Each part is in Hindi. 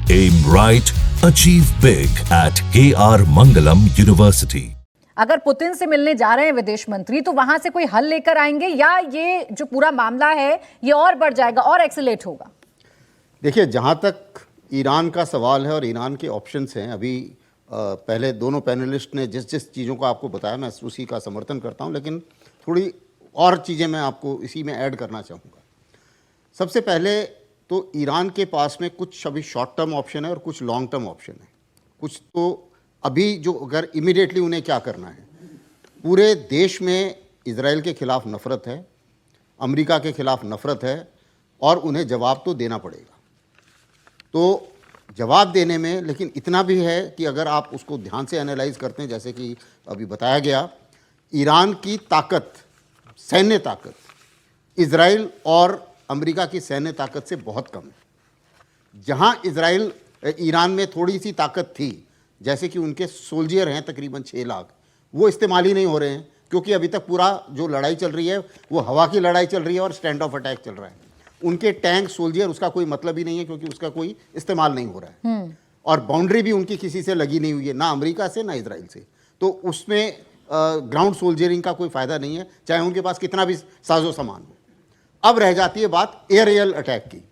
Aim right, achieve big at KR Mangalam University. अगर पुतिन से मिलने जा रहे हैं विदेश मंत्री तो वहां से कोई हल लेकर आएंगे या ये जो पूरा मामला है ये और बढ़ जाएगा और एक्सीलेट होगा? देखिए, जहाँ तक ईरान का सवाल है और ईरान के ऑप्शंस हैं, अभी पहले दोनों पैनलिस्ट ने जिस जिस चीज़ों को आपको बताया मैं उसी का समर्थन करता हूँ, लेकिन थोड़ी और चीज़ें मैं आपको इसी में ऐड करना चाहूँगा। सबसे पहले तो ईरान के पास में कुछ अभी शॉर्ट टर्म ऑप्शन है और कुछ लॉन्ग टर्म ऑप्शन है। कुछ तो अभी जो अगर इमीडिएटली उन्हें क्या करना है, पूरे देश में इजराइल के ख़िलाफ़ नफ़रत है, अमेरिका के ख़िलाफ़ नफ़रत है और उन्हें जवाब तो देना पड़ेगा। तो जवाब देने में लेकिन इतना भी है कि अगर आप उसको ध्यान से एनालाइज करते हैं, जैसे कि अभी बताया गया, ईरान की ताकत, सैन्य ताकत इजराइल और अमेरिका की सैन्य ताकत से बहुत कम है। जहां ईरान में थोड़ी सी ताकत थी, जैसे कि उनके सोल्जियर हैं तकरीबन 6 लाख, वो इस्तेमाल ही नहीं हो रहे हैं, क्योंकि अभी तक पूरा जो लड़ाई चल रही है वो हवा की लड़ाई चल रही है और स्टैंड ऑफ अटैक चल रहा है। उनके टैंक, सोल्जियर, उसका कोई मतलब ही नहीं है, क्योंकि उसका कोई इस्तेमाल नहीं हो रहा है और बाउंड्री भी उनकी किसी से लगी नहीं हुई है, ना अमेरिका से ना इजराइल से। तो उसमें ग्राउंड सोल्जरिंग का कोई फ़ायदा नहीं है, चाहे उनके पास कितना भी साजो सामान हो। अब रह जाती है बात एरियल अटैक की।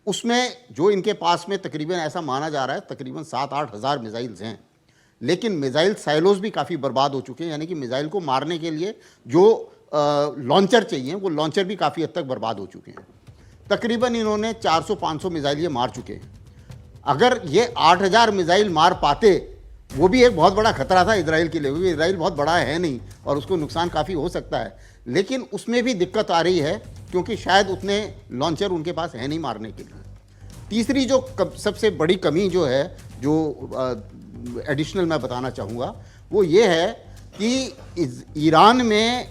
उसमें जो इनके पास में तकरीबन ऐसा माना जा रहा है तकरीबन 7-8 हज़ार मिसाइल्स हैं, लेकिन मिसाइल साइलोज भी काफ़ी बर्बाद हो चुके हैं, यानी कि मिसाइल को मारने के लिए जो लॉन्चर चाहिए वो लॉन्चर भी काफ़ी हद तक बर्बाद हो चुके हैं। तकरीबन इन्होंने 400-500 मिसाइल ये मार चुके हैं। अगर ये 8,000 मिसाइल मार पाते, वो भी एक बहुत बड़ा खतरा था इजराइल के लिए, क्योंकि इजराइल बहुत बड़ा है नहीं और उसको नुकसान काफ़ी हो सकता है, लेकिन उसमें भी दिक्कत आ रही है क्योंकि शायद उतने लॉन्चर उनके पास है नहीं मारने के लिए। तीसरी जो सबसे बड़ी कमी जो है, जो एडिशनल मैं बताना चाहूँगा, वो ये है कि ईरान में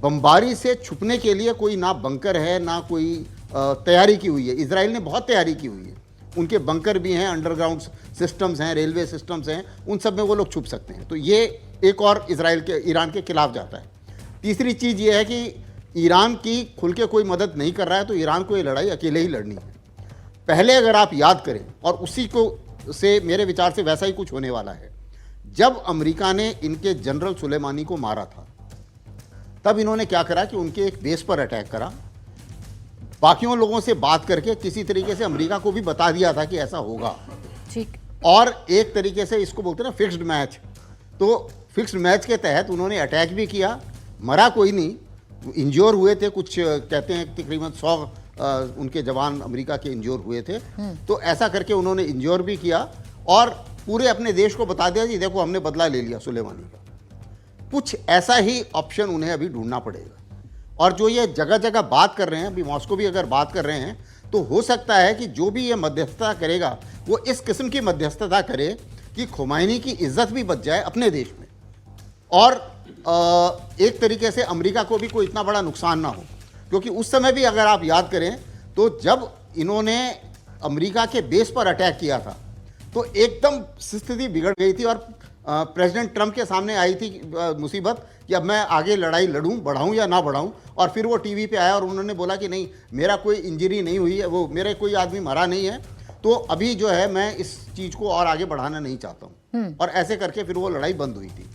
बमबारी से छुपने के लिए कोई ना बंकर है ना कोई तैयारी की हुई है। इजराइल ने बहुत तैयारी की हुई है, उनके बंकर भी हैं, अंडरग्राउंड सिस्टम्स हैं, रेलवे सिस्टम्स हैं, उन सब में वो लोग छुप सकते हैं। तो ये एक और ईरान के खिलाफ जाता है। तीसरी चीज़ ये है कि ईरान की खुल के कोई मदद नहीं कर रहा है, तो ईरान को ये लड़ाई अकेले ही लड़नी है। पहले अगर आप याद करें, और उसी को से मेरे विचार से वैसा ही कुछ होने वाला है, जब अमेरिका ने इनके जनरल सुलेमानी को मारा था, तब इन्होंने क्या करा कि उनके एक बेस पर अटैक करा, बाकियों लोगों से बात करके किसी तरीके से अमेरिका को भी बता दिया था कि ऐसा होगा। ठीक। और एक तरीके से इसको बोलते हैं ना फिक्स्ड मैच, तो फिक्स्ड मैच के तहत उन्होंने अटैक भी किया, मरा कोई नहीं, इंज्योर हुए थे कुछ, कहते हैं तकरीबन 100 उनके जवान अमेरिका के इंज्योर हुए थे। तो ऐसा करके उन्होंने इंज्योर भी किया और पूरे अपने देश को बता दिया कि देखो हमने बदला ले लिया सुलेमानी का। कुछ ऐसा ही ऑप्शन उन्हें अभी ढूंढना पड़ेगा। और जो ये जगह जगह बात कर रहे हैं, अभी मॉस्को भी अगर बात कर रहे हैं, तो हो सकता है कि जो भी ये मध्यस्थता करेगा वो इस किस्म की मध्यस्थता करे कि खुमैनी की इज्जत भी बच जाए अपने देश में और एक तरीके से अमेरिका को भी कोई इतना बड़ा नुकसान ना हो। क्योंकि उस समय भी अगर आप याद करें तो जब इन्होंने अमेरिका के बेस पर अटैक किया था तो एकदम स्थिति बिगड़ गई थी और प्रेसिडेंट ट्रंप के सामने आई थी मुसीबत कि अब मैं आगे लड़ाई लड़ूं, बढ़ाऊं या ना बढ़ाऊं। और फिर वो टीवी पे आया और उन्होंने बोला कि नहीं, मेरा कोई इंजरी नहीं हुई है, वो मेरे कोई आदमी मरा नहीं है, तो अभी जो है मैं इस चीज़ को और आगे बढ़ाना नहीं चाहता हूँ। और ऐसे करके फिर वो लड़ाई बंद हुई थी।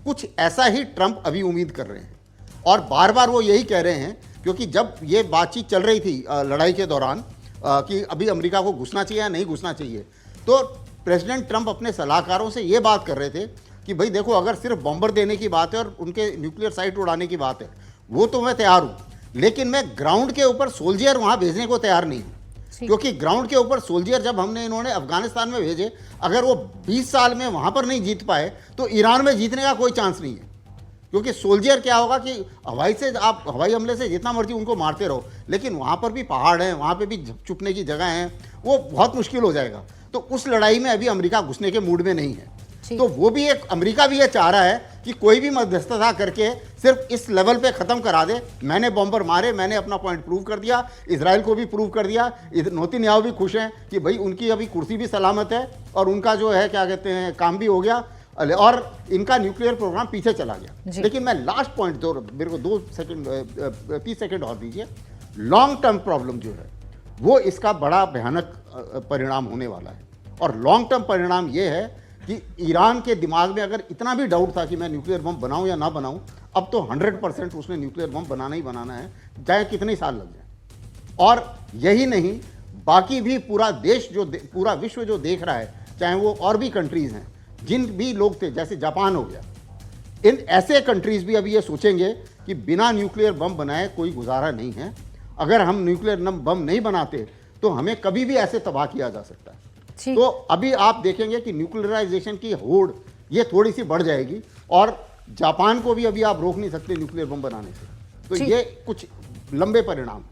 कुछ ऐसा ही ट्रंप अभी उम्मीद कर रहे हैं और बार बार वो यही कह रहे हैं, क्योंकि जब ये बातचीत चल रही थी लड़ाई के दौरान कि अभी अमेरिका को घुसना चाहिए या नहीं घुसना चाहिए, तो प्रेसिडेंट ट्रंप अपने सलाहकारों से ये बात कर रहे थे कि भाई देखो, अगर सिर्फ बॉम्बर देने की बात है और उनके न्यूक्लियर साइट उड़ाने की बात है, वो तो मैं तैयार हूँ, लेकिन मैं ग्राउंड के ऊपर सोल्जियर वहाँ भेजने को तैयार नहीं हूँ। क्योंकि ग्राउंड के ऊपर सोल्जियर जब इन्होंने अफगानिस्तान में भेजे, अगर वो 20 साल में वहाँ पर नहीं जीत पाए तो ईरान में जीतने का कोई चांस नहीं है। क्योंकि सोल्जियर क्या होगा कि आप हवाई हमले से जितना मर्जी उनको मारते रहो, लेकिन वहाँ पर भी पहाड़ हैं, वहाँ पे भी छुपने की जगह हैं, वो बहुत मुश्किल हो जाएगा। तो उस लड़ाई में अभी अमेरिका घुसने के मूड में नहीं है। तो वो भी अमेरिका भी ये चाह रहा है कि कोई भी मध्यस्थता करके सिर्फ इस लेवल पे ख़त्म करा दे। मैंने बॉम्बर मारे, मैंने अपना पॉइंट प्रूव कर दिया, इजराइल को भी प्रूव कर दिया, नेतन्याहू भी खुश हैं कि भाई उनकी अभी कुर्सी भी सलामत है और उनका जो है क्या कहते हैं काम भी हो गया और इनका न्यूक्लियर प्रोग्राम पीछे चला गया। लेकिन मैं लास्ट पॉइंट मेरे को 30 सेकेंड और दीजिए। लॉन्ग टर्म प्रॉब्लम जो है वो इसका बड़ा भयानक परिणाम होने वाला है। और लॉन्ग टर्म परिणाम ये है कि ईरान के दिमाग में अगर इतना भी डाउट था कि मैं न्यूक्लियर बम बनाऊं या ना बनाऊं, अब तो 100% उसने न्यूक्लियर बम बनाना ही बनाना है, चाहे कितने साल लग जाए। और यही नहीं, बाकी भी पूरा देश पूरा विश्व जो देख रहा है, चाहे वो और भी कंट्रीज हैं, जिन भी लोग थे, जैसे जापान हो गया, इन ऐसे कंट्रीज भी अभी ये सोचेंगे कि बिना न्यूक्लियर बम बनाए कोई गुजारा नहीं है। अगर हम न्यूक्लियर बम नहीं बनाते तो हमें कभी भी ऐसे तबाह किया जा सकता है। तो अभी आप देखेंगे कि न्यूक्लियराइजेशन की होड़ ये थोड़ी सी बढ़ जाएगी, और जापान को भी अभी आप रोक नहीं सकते न्यूक्लियर बम बनाने से। तो ये कुछ लंबे परिणाम।